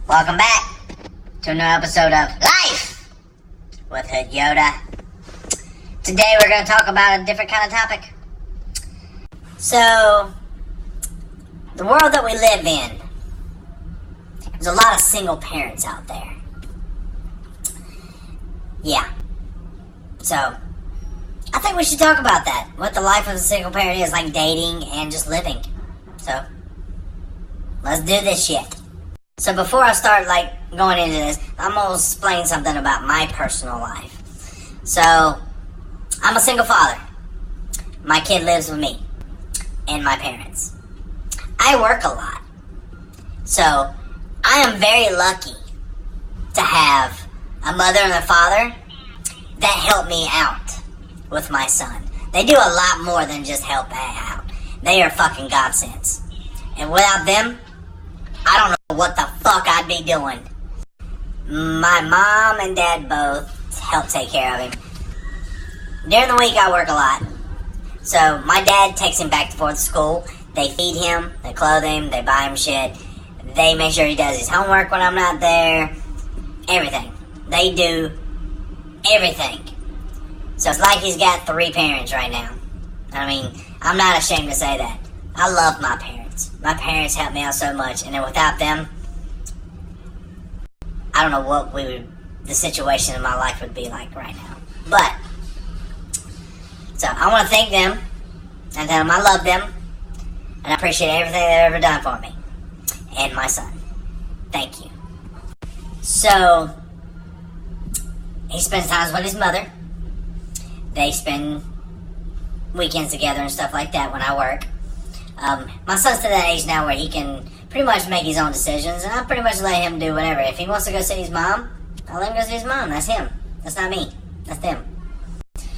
Welcome back to a new episode of Life with Hood Yoda. Today we're going to talk about a different kind of topic. So, the world that we live in, there's a lot of single parents out there. Yeah. So, I think we should talk about that. What the life of a single parent is, like dating and just living. So, let's do this shit. So before I start going into this, I'm going to explain something about my personal life. So, I'm a single father. My kid lives with me and my parents. I work a lot. So, I am very lucky to have a mother and a father that help me out with my son. They do a lot more than just help out. They are fucking godsends. And without them, I don't know what the fuck I'd be doing. My mom and dad both help take care of him. During the week, I work a lot. So, my dad takes him back and forth to school. They feed him, they clothe him, they buy him shit. They make sure he does his homework when I'm not there. Everything. They do everything. So, it's like he's got 3 parents right now. I mean, I'm not ashamed to say that. I love my parents. My parents helped me out so much, and then without them, I don't know what the situation in my life would be like right now. But, so I want to thank them, and tell them I love them, and I appreciate everything they've ever done for me, and my son. Thank you. So, he spends times with his mother. They spend weekends together and stuff like that when I work. My son's to that age now where he can pretty much make his own decisions, and I pretty much let him do whatever. If he wants to go see his mom, I'll let him go see his mom. That's him. That's not me. That's them.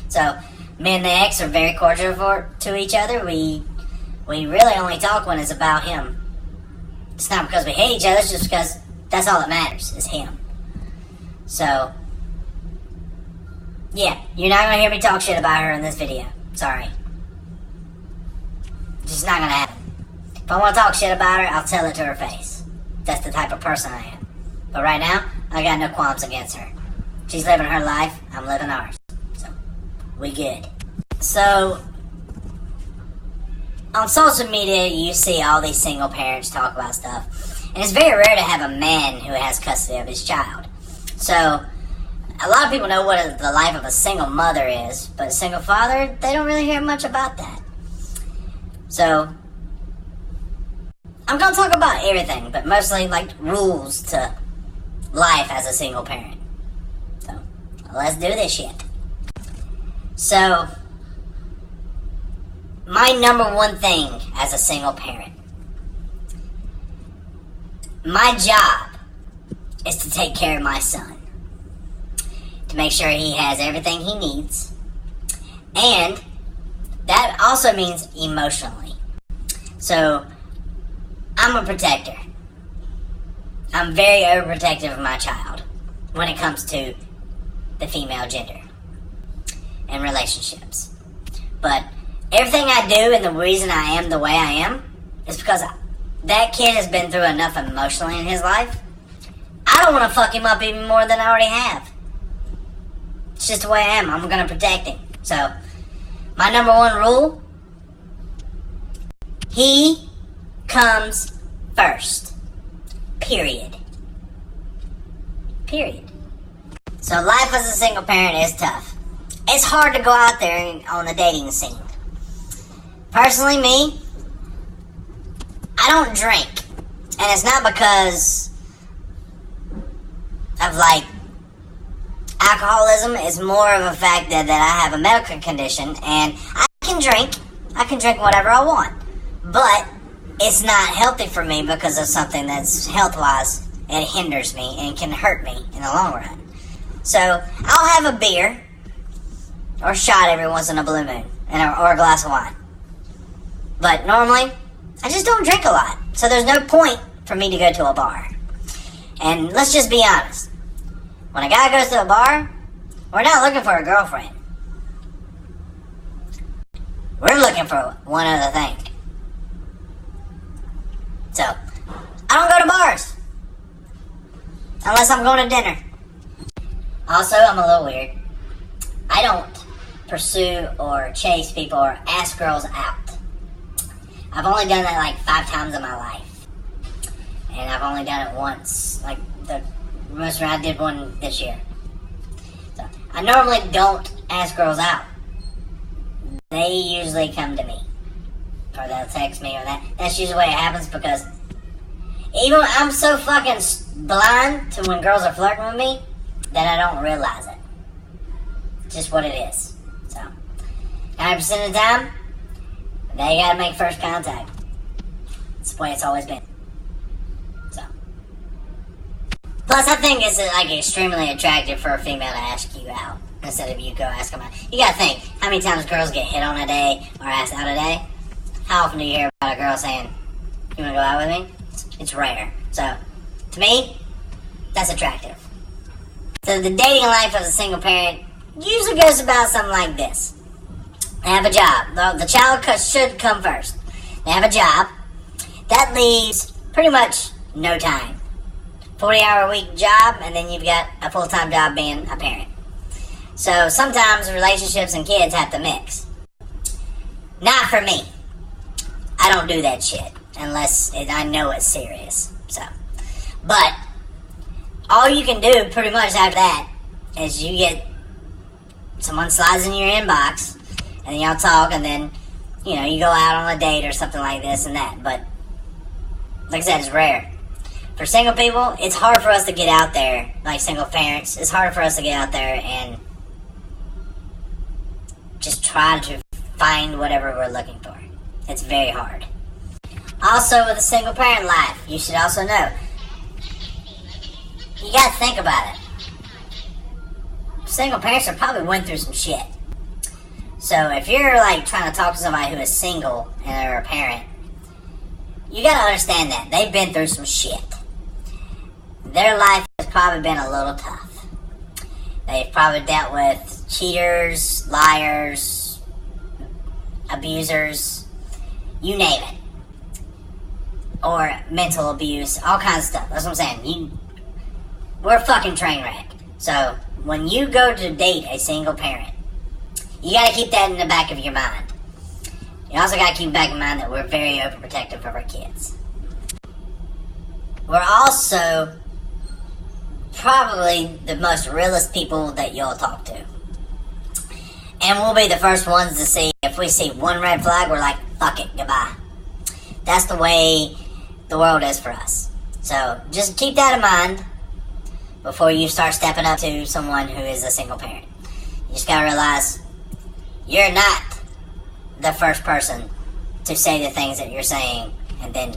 So, me and the ex are very cordial to each other. We really only talk when it's about him. It's not because we hate each other, it's just because that's all that matters, is him. So, yeah, you're not going to hear me talk shit about her in this video. Sorry. It's just not gonna happen. If I want to talk shit about her, I'll tell it to her face. That's the type of person I am. But right now, I got no qualms against her. She's living her life, I'm living ours. So, we good. So, on social media, you see all these single parents talk about stuff. And it's very rare to have a man who has custody of his child. So, a lot of people know what the life of a single mother is, but a single father, they don't really hear much about that. So, I'm going to talk about everything, but mostly rules to life as a single parent. So, let's do this shit. So, my number one thing as a single parent, my job is to take care of my son. To make sure he has everything he needs. And that also means emotionally. So, I'm a protector. I'm very overprotective of my child when it comes to the female gender and relationships. But everything I do and the reason I am the way I am is because that kid has been through enough emotionally in his life. I don't want to fuck him up even more than I already have. It's just the way I am. I'm going to protect him. So, my number one rule, he comes first. Period. Period. So life as a single parent is tough. It's hard to go out there on the dating scene. Personally, me, I don't drink. And it's not because of alcoholism. It's more of a fact that I have a medical condition and I can drink. I can drink whatever I want. But it's not healthy for me because of something that's health-wise. It hinders me and can hurt me in the long run. So, I'll have a beer or a shot every once in a blue moon or a glass of wine. But normally, I just don't drink a lot. So there's no point for me to go to a bar. And let's just be honest. When a guy goes to a bar, we're not looking for a girlfriend. We're looking for one other thing. So, I don't go to bars. Unless I'm going to dinner. Also, I'm a little weird. I don't pursue or chase people or ask girls out. I've only done that like 5 times in my life. And I've only done it once. Like the most I did one this year. So I normally don't ask girls out. They usually come to me. Or they'll text me or that. That's usually the way it happens because even when I'm so fucking blind to when girls are flirting with me that I don't realize it. It's just what it is. So 90% of the time, they gotta make first contact. It's the way it's always been. So. Plus, I think it's like extremely attractive for a female to ask you out instead of you go ask them out. You gotta think, how many times girls get hit on a day or asked out a day? How often do you hear about a girl saying, "You wanna go out with me?" It's rare. So, to me, that's attractive. So the dating life of a single parent usually goes about something like this. They have a job. The child should come first. They have a job. That leaves pretty much no time. 40-hour-a-week job, and then you've got a full-time job being a parent. So sometimes relationships and kids have to mix. Not for me. I don't do that shit unless I know it's serious. So, but all you can do pretty much after that is you get someone slides in your inbox and y'all talk, and then you go out on a date or something like this and that. But like I said, it's rare. For single people, it's hard for us to get out there, like single parents. It's hard for us to get out there and just try to find whatever we're looking for. It's very hard. Also, with a single parent life, you should also know, you gotta think about it. Single parents are probably went through some shit. So if you're like trying to talk to somebody who is single and they're a parent, you gotta understand that they've been through some shit. Their life has probably been a little tough. They've probably dealt with cheaters, liars, abusers, you name it. Or mental abuse, all kinds of stuff. That's what I'm saying. We're a fucking train wreck. So when you go to date a single parent, you gotta keep that in the back of your mind. You also gotta keep back in mind that we're very overprotective of our kids. We're also probably the most realist people that you'll talk to. And we'll be the first ones to see, if we see one red flag, we're like, fuck it, goodbye. That's the way the world is for us. So just keep that in mind before you start stepping up to someone who is a single parent. You just gotta realize you're not the first person to say the things that you're saying and then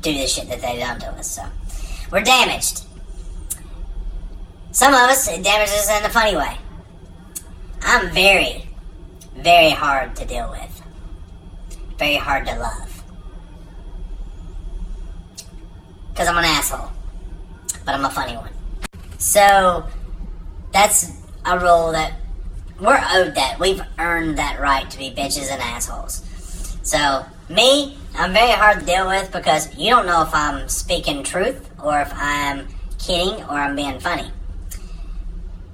do the shit that they done to us. So we're damaged. Some of us, it damages us in a funny way. I'm very, very hard to deal with. Very hard to love. Because I'm an asshole. But I'm a funny one. So that's a rule that we're owed that. We've earned that right to be bitches and assholes. So me, I'm very hard to deal with because you don't know if I'm speaking truth or if I'm kidding or I'm being funny.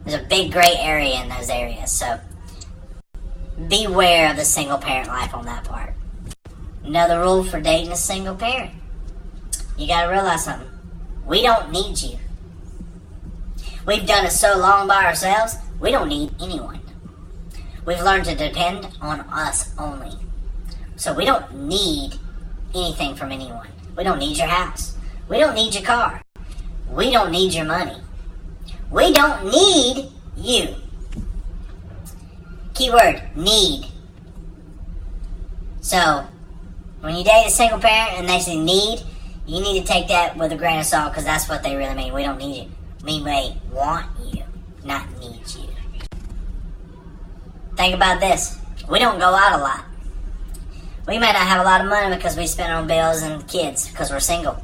There's a big gray area in those areas. So beware of the single parent life on that part. Another rule for dating a single parent. You gotta realize something. We don't need you. We've done it so long by ourselves, we don't need anyone. We've learned to depend on us only. So we don't need anything from anyone. We don't need your house. We don't need your car. We don't need your money. We don't need you. Keyword, need. So, when you date a single parent and they say need, you need to take that with a grain of salt because that's what they really mean. We don't need you. We may want you, not need you. Think about this. We don't go out a lot. We may not have a lot of money because we spend on bills and kids because we're single.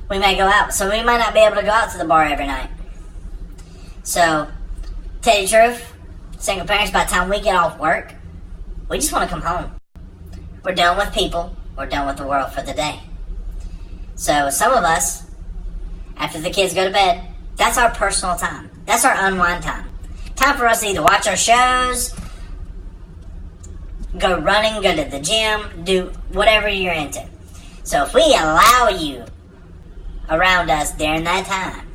We may go out, so we might not be able to go out to the bar every night. So, tell you the truth, single parents, by the time we get off work, we just want to come home. We're done with people. We're done with the world for the day. So some of us after the kids go to bed, that's our personal time. That's our unwind time. Time for us to either watch our shows, go running, go to the gym, do whatever you're into. So if we allow you around us during that time,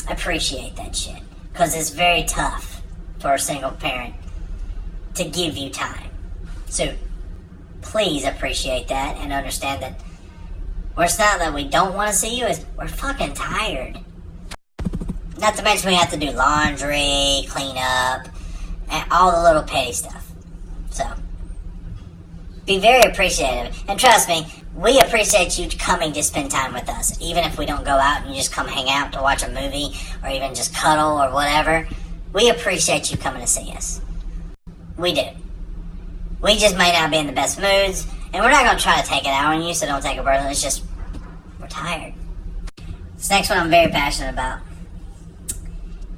appreciate that shit. Because it's very tough for a single parent to give you time. So please appreciate that and understand that it's not that we don't want to see you, it's we're fucking tired. Not to mention we have to do laundry, clean up, and all the little petty stuff. So, be very appreciative. And trust me, we appreciate you coming to spend time with us. Even if we don't go out and you just come hang out to watch a movie or even just cuddle or whatever, we appreciate you coming to see us. We do. We just may not be in the best moods, and we're not going to try to take it out on you, so don't take it personally. It's just, we're tired. This next one I'm very passionate about.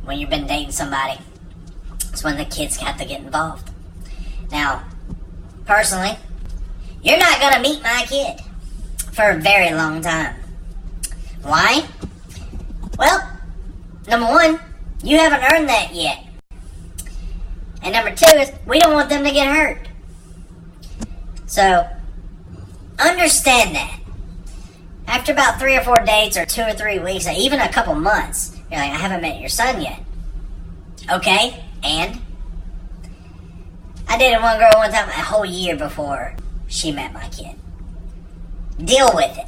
When you've been dating somebody, it's when the kids have to get involved. Now, personally, you're not going to meet my kid for a very long time. Why? Well, number one, you haven't earned that yet. And number two is, we don't want them to get hurt. So, understand that. After about 3 or 4 dates or 2 or 3 weeks, or even a couple months, you're like, I haven't met your son yet. Okay, and? I dated one girl one time a whole year before she met my kid. Deal with it.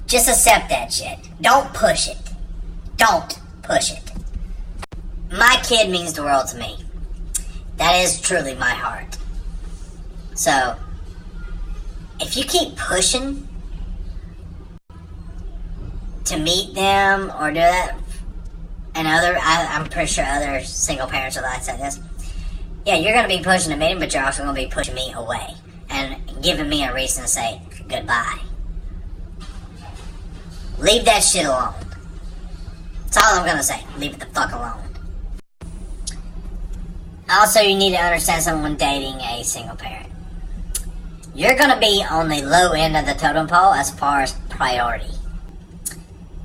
Just accept that shit. Don't push it. Don't push it. My kid means the world to me. That is truly my heart. So, if you keep pushing to meet them or do that, and I'm pretty sure other single parents are like this. Yeah, you're going to be pushing to meet them, but you're also going to be pushing me away and giving me a reason to say goodbye. Leave that shit alone. That's all I'm going to say. Leave it the fuck alone. Also, you need to understand something when dating a single parent. You're going to be on the low end of the totem pole as far as priority.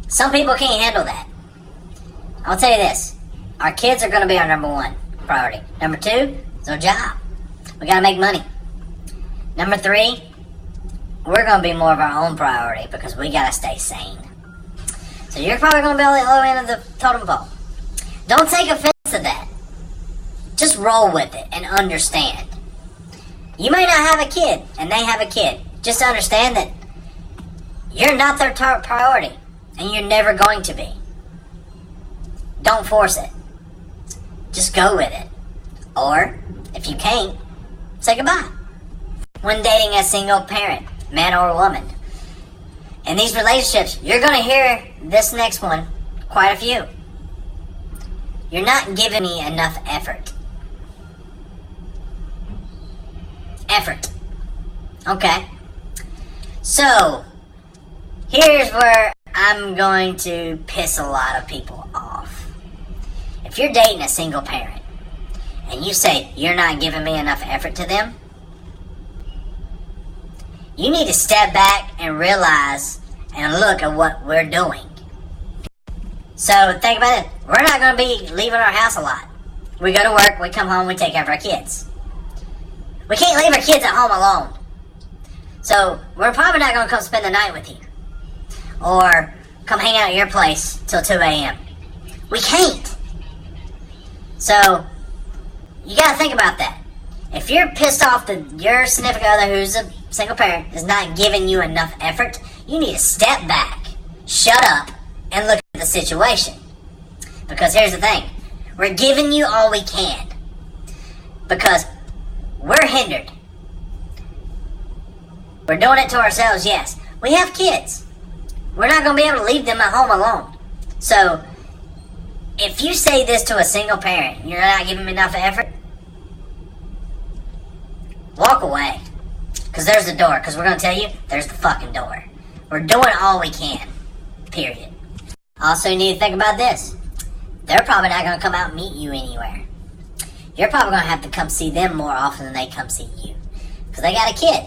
Some people can't handle that. I'll tell you this. Our kids are going to be our number one priority. Number two is our job. We got to make money. Number three, we're going to be more of our own priority because we got to stay sane. So you're probably going to be on the low end of the totem pole. Don't take offense to that. Just roll with it and understand. You may not have a kid and they have a kid. Just understand that you're not their priority and you're never going to be. Don't force it. Just go with it. Or, if you can't, say goodbye. When dating a single parent, man or woman, in these relationships, you're going to hear this next one quite a few. You're not giving me enough effort. Effort. Okay. So, here's where I'm going to piss a lot of people off. If you're dating a single parent and you say you're not giving me enough effort to them, you need to step back and realize and look at what we're doing. So think about it. We're not going to be leaving our house a lot. We go to work, we come home, we take care of our kids. We can't leave our kids at home alone. So we're probably not going to come spend the night with you. Or come hang out at your place till 2 a.m. We can't. So, you gotta think about that. If you're pissed off that your significant other who's a single parent is not giving you enough effort, you need to step back, shut up, and look at the situation. Because here's the thing. We're giving you all we can. Because we're hindered. We're doing it to ourselves, yes. We have kids. We're not going to be able to leave them at home alone. So, if you say this to a single parent, you're not giving them enough effort, walk away. Because there's the door. Because we're going to tell you, there's the fucking door. We're doing all we can. Period. Also, you need to think about this. They're probably not going to come out and meet you anywhere. You're probably going to have to come see them more often than they come see you. Because they got a kid.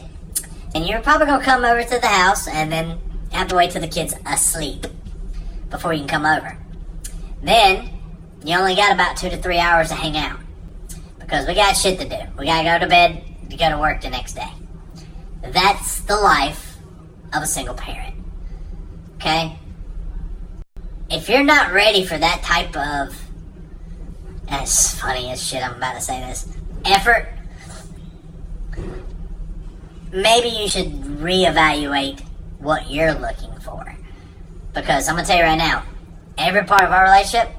And you're probably going to come over to the house and then have to wait till the kid's asleep. before you can come over. Then, you only got about 2 to 3 hours to hang out. Because we got shit to do. We gotta go to bed to go to work the next day. That's the life of a single parent. Okay? If you're not ready for that type of, and it's funny as shit I'm about to say this, effort, maybe you should reevaluate what you're looking for. Because I'm gonna tell you right now, every part of our relationship,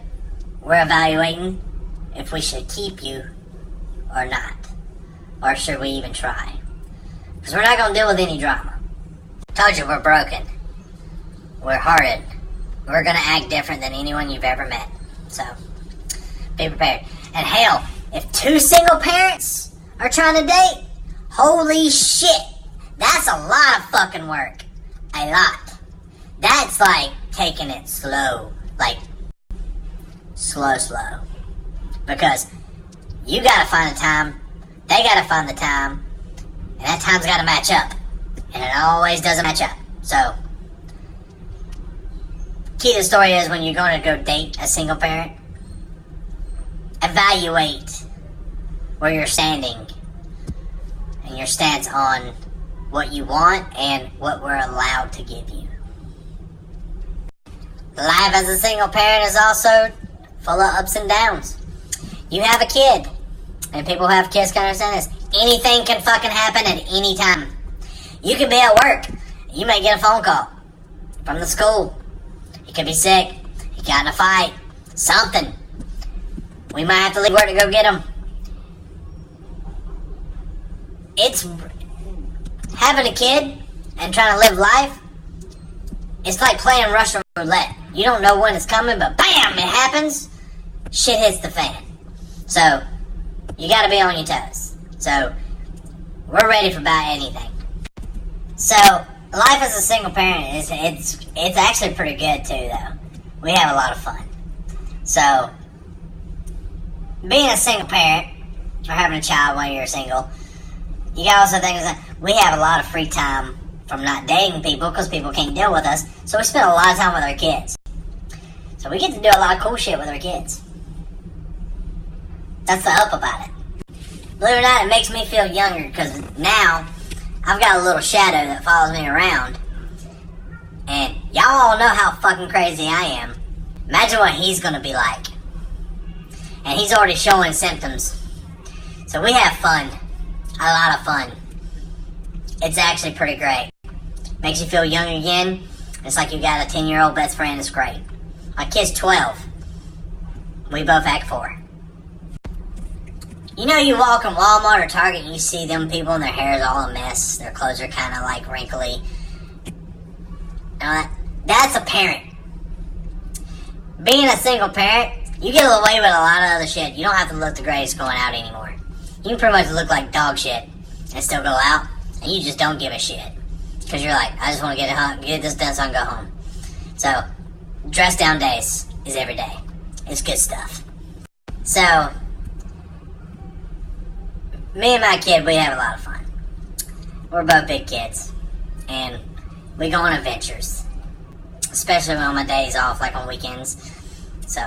we're evaluating if we should keep you or not. Or should we even try? Because we're not gonna deal with any drama. Told you, we're broken. We're hearted. We're gonna act different than anyone you've ever met. So, be prepared. And hell, if 2 single parents are trying to date, holy shit, that's a lot of fucking work. A lot. That's like taking it slow. Like, slow. Because you gotta find the time, they gotta find the time, and that time's gotta match up. And it always doesn't match up. So, key to the story is when you're going to go date a single parent, evaluate where you're standing and your stance on what you want and what we're allowed to give you. Life as a single parent is also full of ups and downs. You have a kid, and people who have kids can understand this. Anything can fucking happen at any time. You could be at work, you may get a phone call from the school. You could be sick, you got in a fight, something. We might have to leave work to go get them. It's having a kid and trying to live life. It's like playing Russian roulette. You don't know when it's coming, but bam, it happens. Shit hits the fan. So, you gotta be on your toes. So, we're ready for about anything. So, life as a single parent it's actually pretty good too, though. We have a lot of fun. So, being a single parent, or having a child while you're single, you gotta also think that we have a lot of free time from not dating people because people can't deal with us. So we spend a lot of time with our kids. So we get to do a lot of cool shit with our kids. That's the up about it. Believe it or not, it makes me feel younger because now I've got a little shadow that follows me around. And y'all all know how fucking crazy I am. Imagine what he's gonna be like. And he's already showing symptoms. So we have fun. A lot of fun. It's actually pretty great. Makes you feel young again. It's like you got a 10-year-old best friend. It's great. My kid's 12. We both act 4. You know, you walk in Walmart or Target and you see them people and their hair is all a mess. Their clothes are kind of like wrinkly. That's a parent. Being a single parent, you get away with a lot of other shit. You don't have to look the greatest going out anymore. You can pretty much look like dog shit and still go out, and you just don't give a shit. Because you're like, I just want to get this done so I can go home. So, dress down days is every day. It's good stuff. So, me and my kid, we have a lot of fun. We're both big kids. And we go on adventures. Especially on my days off, like on weekends. So,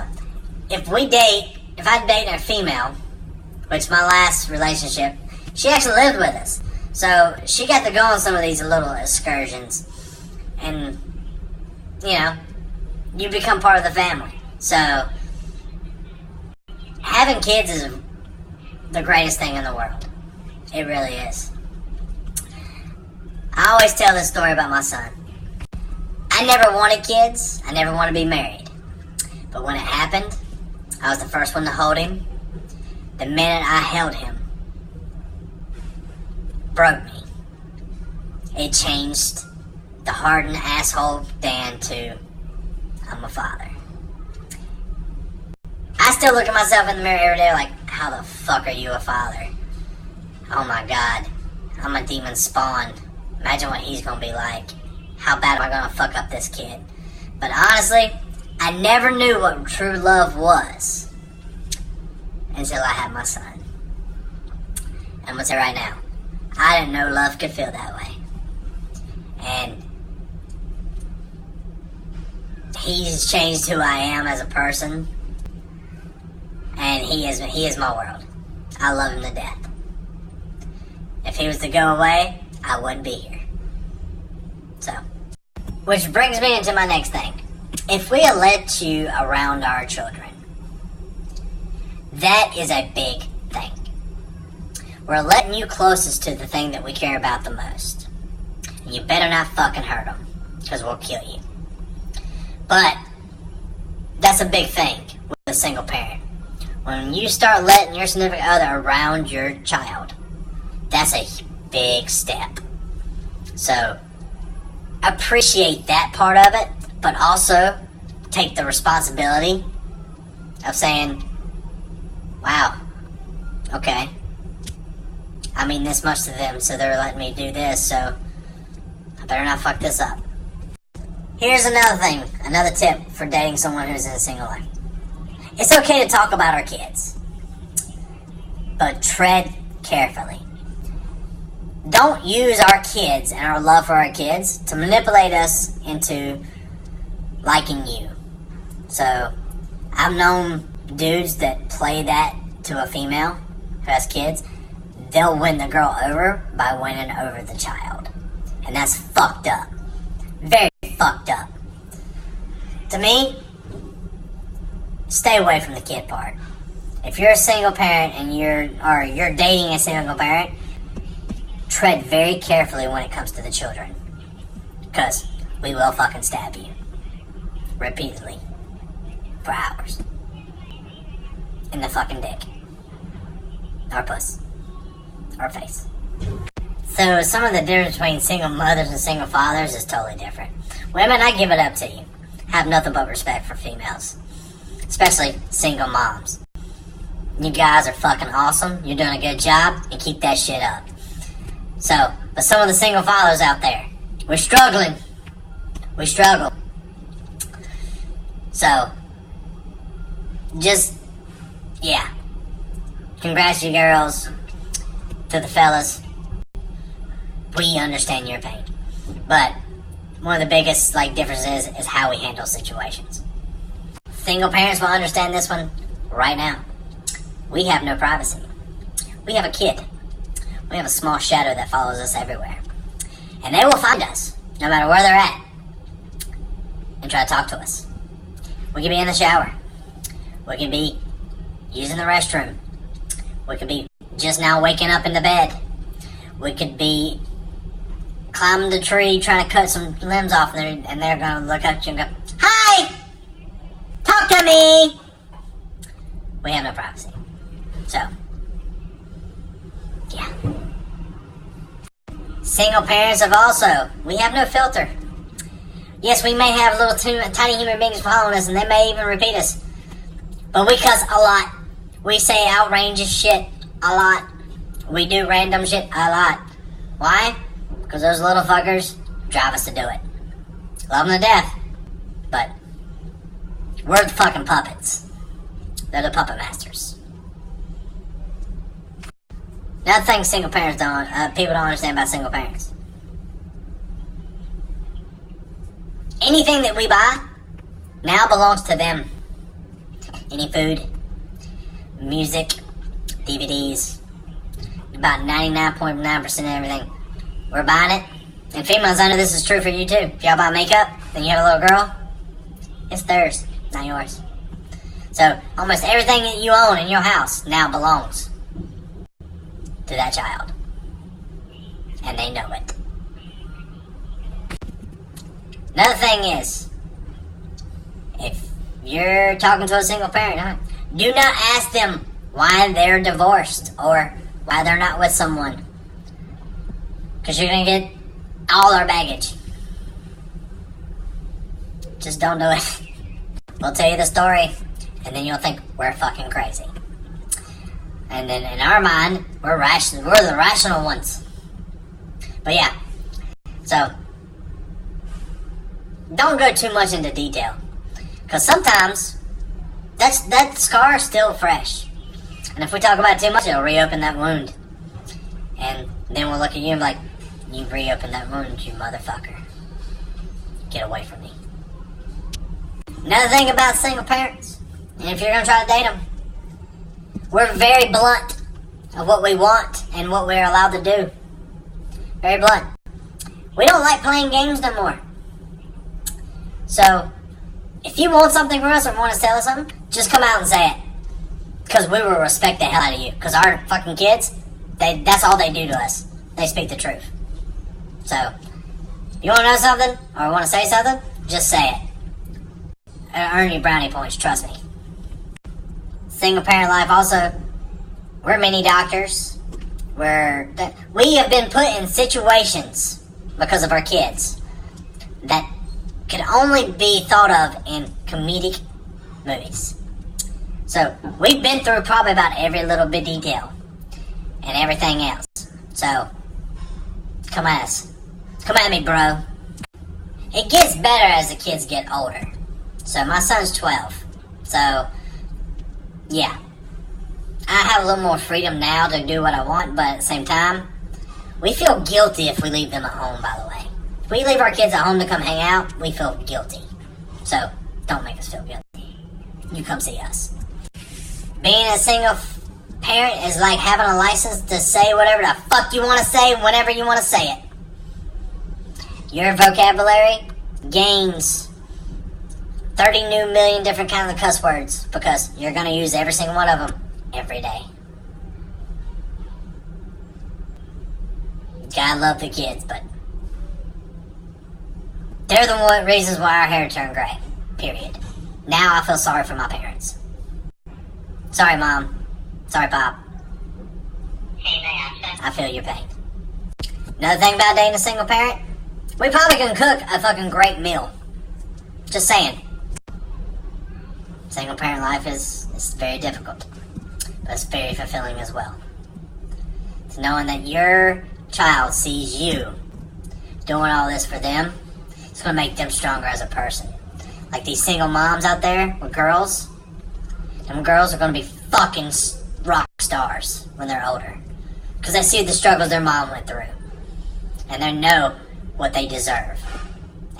if I date a female, which my last relationship, she actually lived with us. So, she got to go on some of these little excursions. And, you know, you become part of the family. So, having kids is the greatest thing in the world. It really is. I always tell this story about my son. I never wanted kids. I never wanted to be married. But when it happened, I was the first one to hold him. The minute I held him, broke me. It changed the hardened asshole Dan to I'm a father. I still look at myself in the mirror every day like, how the fuck are you a father? Oh my god, I'm a demon spawn. Imagine what he's gonna be like. How bad am I gonna fuck up this kid? But honestly, I never knew what true love was until I had my son. And I'm gonna say right now, I didn't know love could feel that way. And he's changed who I am as a person, and he is my world. I love him to death. If he was to go away, I wouldn't be here. So, which brings me into my next thing. If we let you around our children, that is a big thing. We're letting you closest to the thing that we care about the most. And you better not fucking hurt them, because we'll kill you. But that's a big thing with a single parent. When you start letting your significant other around your child, that's a big step. So, appreciate that part of it, but also take the responsibility of saying, wow, okay, I mean this much to them, so they're letting me do this, so I better not fuck this up. Here's another thing, another tip for dating someone who's in a single life. It's okay to talk about our kids, but tread carefully. Don't use our kids and our love for our kids to manipulate us into liking you. So, I've known dudes that play that to a female who has kids. They'll win the girl over by winning over the child. And that's fucked up. Very fucked up. To me, stay away from the kid part. If you're a single parent and you're dating a single parent, tread very carefully when it comes to the children. Because we will fucking stab you. Repeatedly. For hours. In the fucking dick. Or puss. Or face. So some of the difference between single mothers and single fathers is totally different. Women, I give it up to you. Have nothing but respect for females. Especially single moms. You guys are fucking awesome. You're doing a good job. And keep that shit up. So, but some of the single fathers out there, we're struggling. We struggle. So, just, yeah. Congrats, you girls. To the fellas. We understand your pain. But, one of the biggest, differences is how we handle situations. Single parents will understand this one right now. We have no privacy. We have a kid. We have a small shadow that follows us everywhere. And they will find us, no matter where they're at, and try to talk to us. We could be in the shower. We could be using the restroom. We could be just now waking up in the bed. We could be climbing the tree trying to cut some limbs off, and they're going to look at you and go, "Hi! Talk to me!" We have no privacy. So, yeah. Single parents we have no filter. Yes, we may have little tiny human beings following us, and they may even repeat us. But we cuss a lot. We say outrageous shit a lot. We do random shit a lot. Why? Because those little fuckers drive us to do it. Love them to death. But we're the fucking puppets. They're the puppet masters. Another thing people don't understand about single parents. Anything that we buy now belongs to them. Any food, music, DVDs, about 99.9% of everything. We're buying it. And females, I know this is true for you too. If y'all buy makeup and you have a little girl, it's theirs, not yours. So, almost everything that you own in your house now belongs to that child. And they know it. Another thing is, if you're talking to a single parent, do not ask them why they're divorced or why they're not with someone. Because you're going to get all our baggage. Just don't do it. We'll tell you the story, and then you'll think we're fucking crazy. And then in our mind, we're the rational ones. But yeah, so don't go too much into detail, because sometimes that scar is still fresh, and if we talk about it too much, it'll reopen that wound, and then we'll look at you and be like, "You reopened that wound, you motherfucker! Get away from me!" Another thing about single parents, and if you're going to try to date them, we're very blunt of what we want and what we're allowed to do. Very blunt. We don't like playing games no more. So, if you want something from us or want to sell us something, just come out and say it. Because we will respect the hell out of you. Because our fucking kids, that's all they do to us. They speak the truth. So, if you want to know something or want to say something, just say it. Earn your brownie points, trust me. Single parent life also, we're mini doctors. We have been put in situations because of our kids that could only be thought of in comedic movies. So, we've been through probably about every little bit detail and everything else. So, come at us. Come at me, bro. It gets better as the kids get older. So, my son's 12. So, yeah. I have a little more freedom now to do what I want, but at the same time, we feel guilty if we leave them at home, by the way. If we leave our kids at home to come hang out, we feel guilty. So, don't make us feel guilty. You come see us. Being a single parent is like having a license to say whatever the fuck you want to say whenever you want to say it. Your vocabulary gains 30 new million different kinds of cuss words because you're going to use every single one of them every day. Gotta love the kids, but they're the reasons why our hair turned gray. Period. Now I feel sorry for my parents. Sorry, Mom. Sorry, Pop. I feel your pain. Another thing about dating a single parent, we probably can cook a fucking great meal. Just saying. Single parent life is very difficult, but it's very fulfilling as well. It's knowing that your child sees you doing all this for them, it's going to make them stronger as a person. Like these single moms out there with girls, them girls are going to be fucking rock stars when they're older. Because they see the struggles their mom went through. And they know what they deserve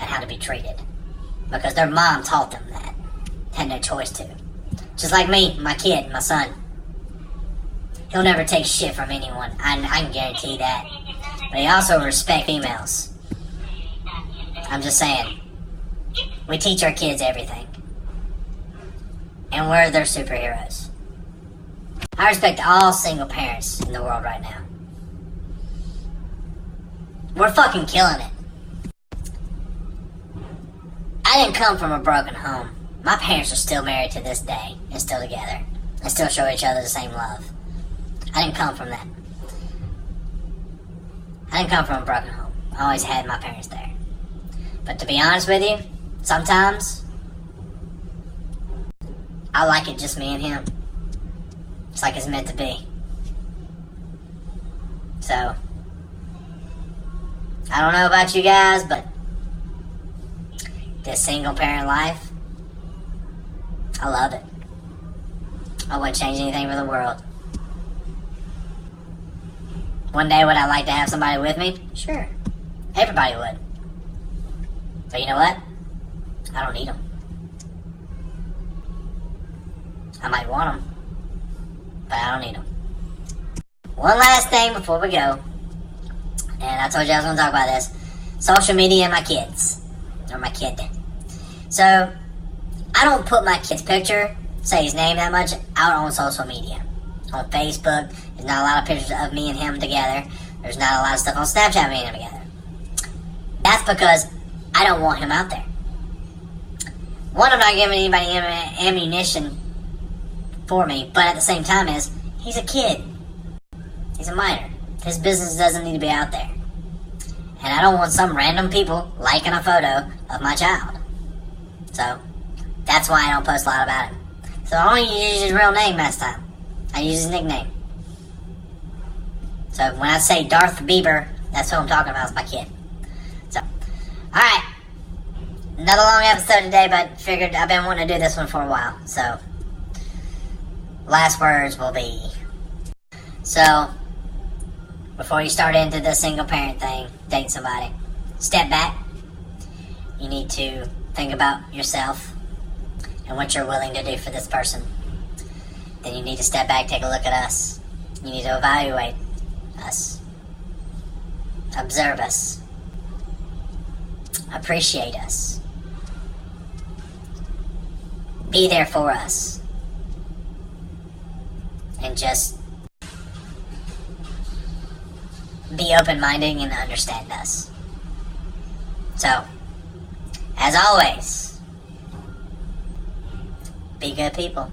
and how to be treated. Because their mom taught them that. Had no choice to. Just like me, my kid, my son. He'll never take shit from anyone. I can guarantee that. But he also respects females. I'm just saying. We teach our kids everything. And we're their superheroes. I respect all single parents in the world right now. We're fucking killing it. I didn't come from a broken home. My parents are still married to this day and still together. And still show each other the same love. I didn't come from that. I didn't come from a broken home. I always had my parents there. But to be honest with you, sometimes I like it just me and him. It's like it's meant to be. So, I don't know about you guys, but this single parent life, I love it. I wouldn't change anything for the world. One day would I like to have somebody with me? Sure. Everybody would. But you know what? I don't need them. I might want them, but I don't need them. One last thing before we go, and I told you I was going to talk about this. Social media and my kids. Or my kid. So, I don't put my kid's picture, say his name that much, out on social media. On Facebook, there's not a lot of pictures of me and him together. There's not a lot of stuff on Snapchat me and him together. That's because I don't want him out there. One, I'm not giving anybody ammunition for me, but at the same time he's a kid. He's a minor. His business doesn't need to be out there. And I don't want some random people liking a photo of my child. So, that's why I don't post a lot about him. So I only use his real name last time. I use his nickname. So when I say Darth Bieber, that's what I'm talking about, is my kid. So, alright. Another long episode today, but figured I've been wanting to do this one for a while. So, last words will be... So, before you start into the single parent thing, dating somebody, step back. You need to think about yourself and what you're willing to do for this person, then you need to step back, take a look at us. You need to evaluate us. Observe us. Appreciate us. Be there for us. And just be open-minded and understand us. So, as always, be good people.